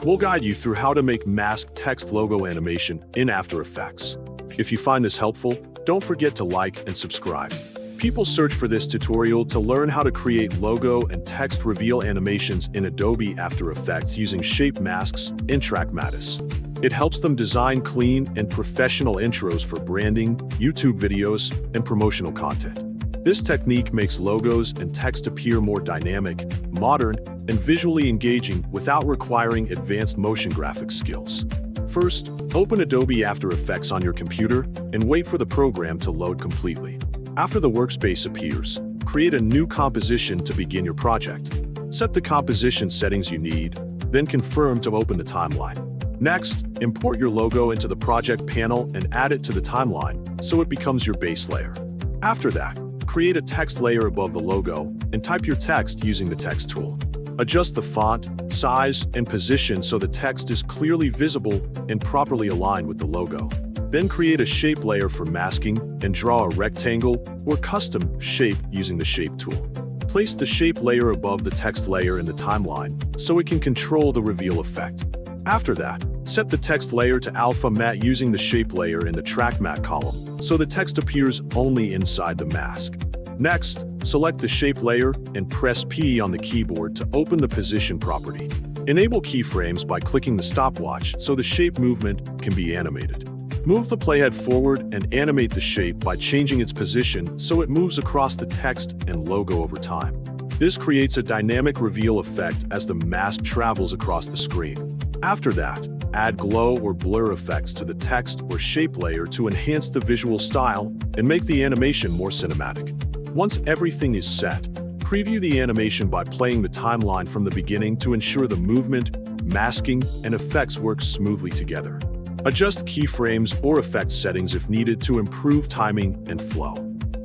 We'll guide you through how to make masked text logo animation in After Effects. If you find this helpful, don't forget to like and subscribe. People search for this tutorial to learn how to create logo and text reveal animations in Adobe After Effects using shape masks in Trackmatis. It helps them design clean and professional intros for branding, YouTube videos, and promotional content. This technique makes logos and text appear more dynamic, modern, and visually engaging without requiring advanced motion graphics skills. First, open Adobe After Effects on your computer and wait for the program to load completely. After the workspace appears, create a new composition to begin your project. Set the composition settings you need, then confirm to open the timeline. Next, import your logo into the project panel and add it to the timeline so it becomes your base layer. After that, create a text layer above the logo and type your text using the text tool. Adjust the font, size, and position so the text is clearly visible and properly aligned with the logo. Then create a shape layer for masking and draw a rectangle or custom shape using the shape tool. Place the shape layer above the text layer in the timeline so it can control the reveal effect. After that, set the text layer to alpha matte using the shape layer in the track matte column so the text appears only inside the mask. Next, select the shape layer and press P on the keyboard to open the position property. Enable keyframes by clicking the stopwatch so the shape movement can be animated. Move the playhead forward and animate the shape by changing its position so it moves across the text and logo over time. This creates a dynamic reveal effect as the mask travels across the screen. After that, add glow or blur effects to the text or shape layer to enhance the visual style and make the animation more cinematic. Once everything is set, preview the animation by playing the timeline from the beginning to ensure the movement, masking, and effects work smoothly together. Adjust keyframes or effect settings if needed to improve timing and flow.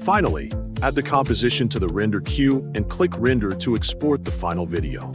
Finally, add the composition to the render queue and click Render to export the final video.